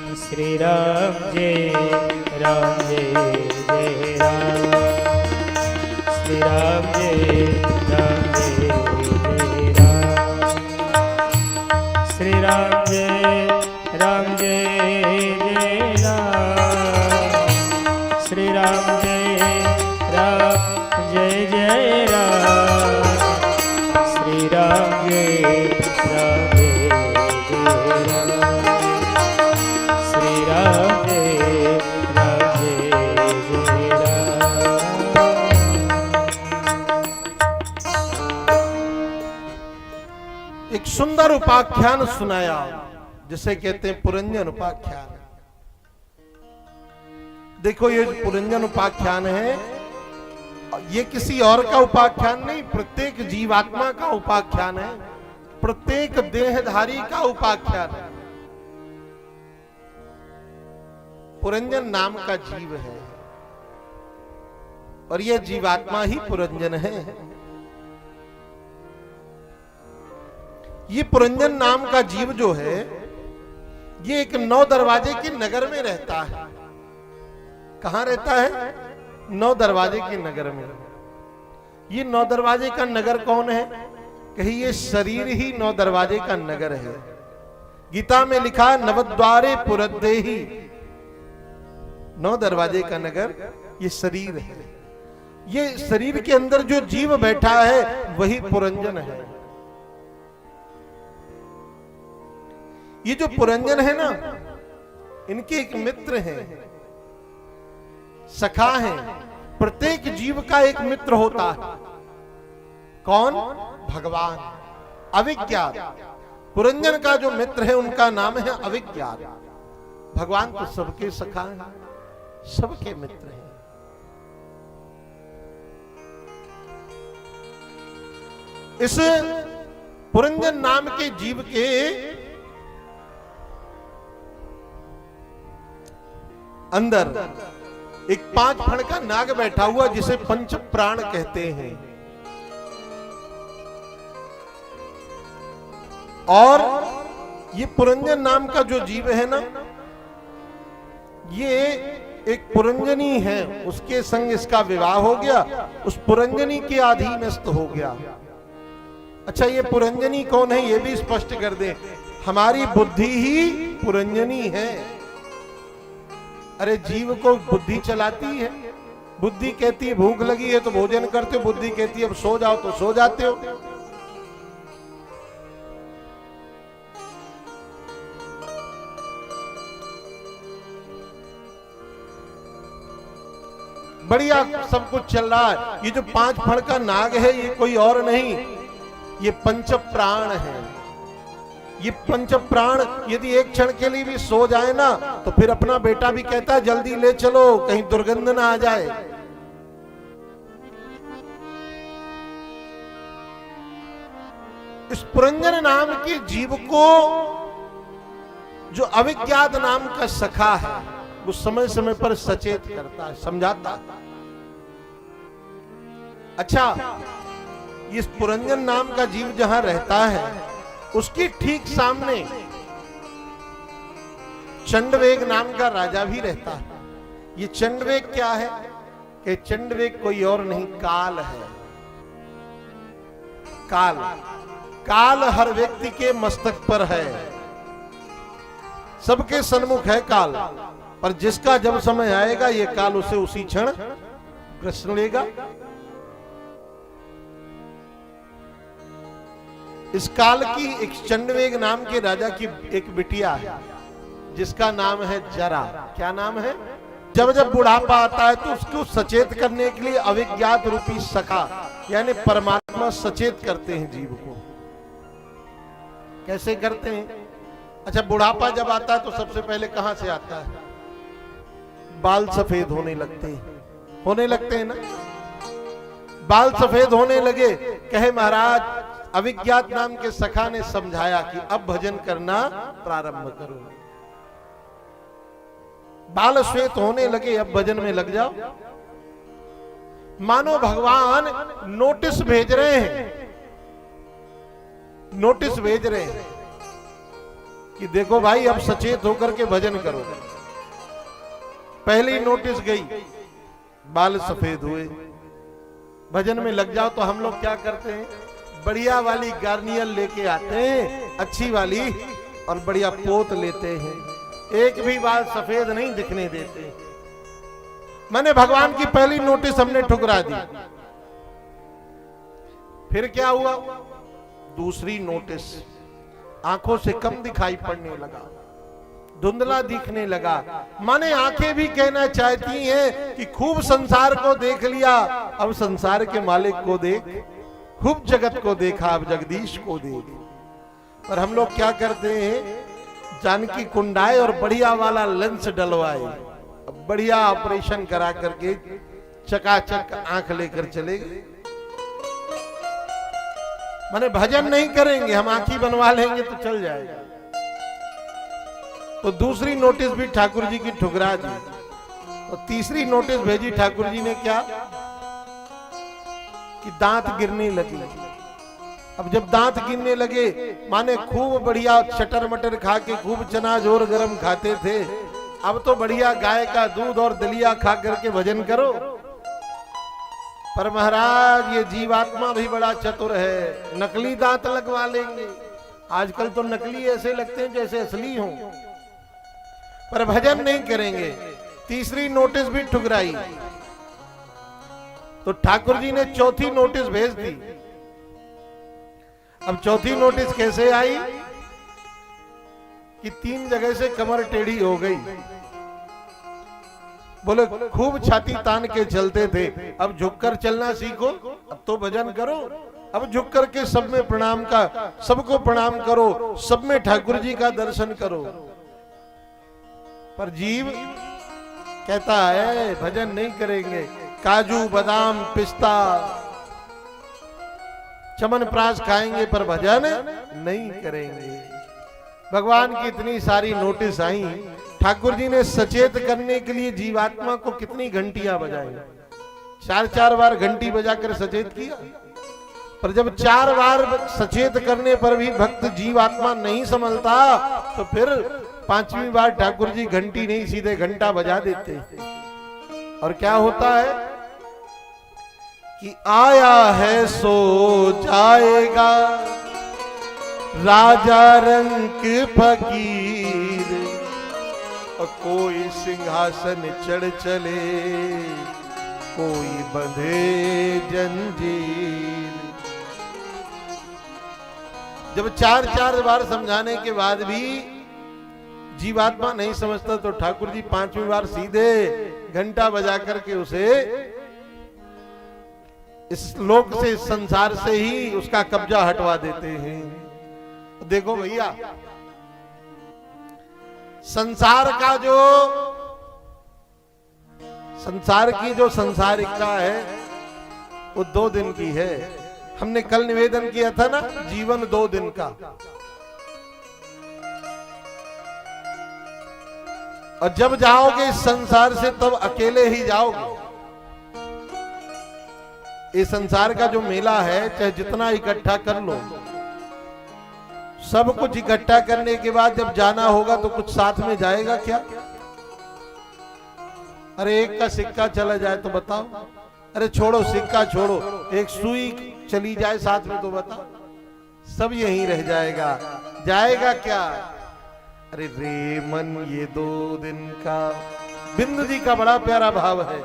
श्री राम जय राम जय जय राम। श्री राम जय राम जय जय राम। श्री राम जय राम जय जय राम। श्री राम जय राम जय जय राम। श्री राम जय राम जय जय राम। श्री राम जय राम जय जय राम। एक सुंदर उपाख्यान सुनाया जिसे कहते हैं पुरंजन उपाख्यान। देखो ये पुरंजन उपाख्यान है, ये किसी और का उपाख्यान नहीं, प्रत्येक जीवात्मा का उपाख्यान है, प्रत्येक देहधारी का उपाख्यान है। पुरंजन नाम का जीव है और यह जीवात्मा ही पुरंजन है। ये पुरंजन नाम का जीव जो है, ये एक 9 दरवाजे के नगर में रहता है। कहां रहता है? 9 दरवाजे के नगर में। ये 9 दरवाजे का नगर कौन है? कहीं ये शरीर ही 9 दरवाजे का नगर है। गीता में लिखा है नवद्वारे पुरद्देही, 9 दरवाजे का नगर ये शरीर है। ये शरीर के अंदर जो जीव बैठा है वही पुरंजन है। ये जो पुरंजन है ना, इनके एक मित्र हैं, सखा हैं। प्रत्येक जीव का एक मित्र होता है। कौन? भगवान, अविज्ञात। पुरंजन का जो मित्र है उनका नाम है अविज्ञात। भगवान तो सबके सखा हैं, सबके मित्र हैं। इस पुरंजन नाम के जीव के अंदर एक 5 फण का नाग बैठा हुआ जिसे पंच प्राण कहते हैं। और ये पुरंजन नाम का जो जीव है ना, ये एक पुरंजनी है, उसके संग इसका विवाह हो गया, उस पुरंजनी के अधीनस्थ हो गया। अच्छा, ये पुरंजनी कौन है ये भी स्पष्ट कर दें। हमारी बुद्धि ही पुरंजनी है। अरे जीव को बुद्धि चलाती है। बुद्धि कहती है भूख लगी है तो भोजन करते हो, बुद्धि कहती है अब सो जाओ तो सो जाते हो। बढ़िया सब कुछ चल रहा है। ये जो 5 फण का नाग है ये कोई और नहीं, ये पंच प्राण है। ये पंच प्राण यदि एक क्षण के लिए भी सो जाए ना तो फिर अपना बेटा भी कहता है जल्दी ले चलो कहीं दुर्गंध ना आ जाए। इस पुरंजन नाम के जीव को जो अविज्ञात नाम का सखा है वो समय समय पर सचेत करता है, समझाता है। अच्छा, इस पुरंजन नाम का जीव जहां रहता है उसके ठीक सामने चंडवेग नाम का राजा भी रहता है। ये चंडवेग क्या है? कि चंडवेग कोई और नहीं, काल है। काल, काल हर व्यक्ति के मस्तक पर है, सबके सन्मुख है काल। पर जिसका जब समय आएगा ये काल उसे उसी क्षण ग्रस लेगा। इस काल की एक चंडवेग नाम के राजा की एक बिटिया है जिसका नाम है जरा। क्या नाम है? जब जब बुढ़ापा आता है तो उसको सचेत करने के लिए अविज्ञात रूपी सखा यानी परमात्मा सचेत करते हैं जीव को। कैसे करते हैं? अच्छा, बुढ़ापा जब आता है तो सबसे पहले कहां से आता है? बाल सफेद होने लगते हैं ना। बाल सफेद होने लगे, कहे महाराज अविज्ञात नाम के सखा ने समझाया कि अब भजन करना प्रारंभ करो। बाल श्वेत होने लगे, अब भजन में लग जाओ। मानो भगवान नोटिस भेज रहे हैं, नोटिस भेज रहे हैं कि देखो भाई अब सचेत होकर के भजन करो। पहली नोटिस गई, बाल सफेद हुए, भजन में लग जाओ। तो हम लोग क्या करते हैं, बढ़िया वाली गार्नियर लेके आते हैं, अच्छी वाली, और बढ़िया पोत लेते हैं, एक भी बाल सफेद नहीं दिखने देते। मैंने भगवान की पहली नोटिस हमने ठुकरा दी। फिर क्या हुआ, दूसरी नोटिस, आंखों से कम दिखाई पड़ने लगा, धुंधला दिखने लगा। माने आंखें भी कहना चाहती हैं कि खूब संसार को देख लिया, अब संसार के मालिक को देख, खूब जगत को देखा, अब जगदीश को देख। पर हम लोग क्या करते हैं, जानकी कुंडाए और बढ़िया वाला लेंस डलवाए, बढ़िया ऑपरेशन करा करके चकाचक आंख लेकर चले गए। माने भजन नहीं करेंगे, हम आंखी बनवा लेंगे तो चल जाएगा। तो दूसरी नोटिस भी ठाकुर जी की ठुकरा दी। तो तीसरी नोटिस भेजी ठाकुर जी ने, क्या कि दांत गिरने लगे। अब जब दांत गिरने लगे, माने खूब बढ़िया चटर मटर खा के खूब चना जोर गरम खाते थे, अब तो बढ़िया गाय का दूध और दलिया खा करके भजन करो। पर महाराज ये जीवात्मा भी बड़ा चतुर है, नकली दांत लगवा लेंगे। आजकल तो नकली ऐसे लगते हैं जैसे असली हों, पर भजन नहीं करेंगे। तीसरी नोटिस भी ठुकराई। तो ठाकुर जी ने चौथी नोटिस भेज दी। अब चौथी नोटिस कैसे आई कि 3 जगह से कमर टेढ़ी हो गई। बोले खूब छाती तान के चलते थे, अब झुककर चलना सीखो, अब तो भजन करो। अब झुक करके सब में प्रणाम का, सबको प्रणाम करो, सब में ठाकुर जी का दर्शन करो। पर जीव कहता है भजन नहीं करेंगे, काजू बादाम पिस्ता चमनप्राश खाएंगे पर भजन नहीं करेंगे। भगवान की इतनी सारी नोटिस आई, ठाकुर जी ने सचेत करने के लिए जीवात्मा को कितनी घंटियां बजाई, 4-4 बार घंटी बजाकर सचेत किया। पर जब 4 बार सचेत करने पर भी भक्त जीवात्मा नहीं संभलता, तो फिर 5वीं बार ठाकुर जी घंटी नहीं सीधे घंटा बजा देते। और क्या होता है कि आया है सो जाएगा राजा रंक फकीर, और कोई सिंहासन चढ़ चले, कोई बंधे जंजीर। जब 4-4 बार समझाने के बाद भी जीवात्मा नहीं समझता, तो ठाकुर जी 5वीं बार सीधे घंटा बजा करके उसे इस लोक से, इस संसार से ही उसका कब्जा हटवा देते हैं। देखो भैया, संसार का जो, संसार की जो संसारिकता है वो 2 दिन की है। हमने कल निवेदन किया था ना, जीवन 2 दिन का। और जब जाओगे इस संसार से तब अकेले ही जाओगे। इस संसार का जो मेला है, चाहे जितना इकट्ठा कर लो, सब कुछ इकट्ठा करने के बाद जब जाना होगा तो कुछ साथ में जाएगा क्या? अरे एक का सिक्का चला जाए तो बताओ, अरे छोड़ो सिक्का छोड़ो, एक सुई चली जाए साथ में तो बताओ, सब यहीं रह जाएगा। जाएगा क्या? अरे रे मन ये 2 दिन का। बिंदु जी का बड़ा प्यारा भाव है,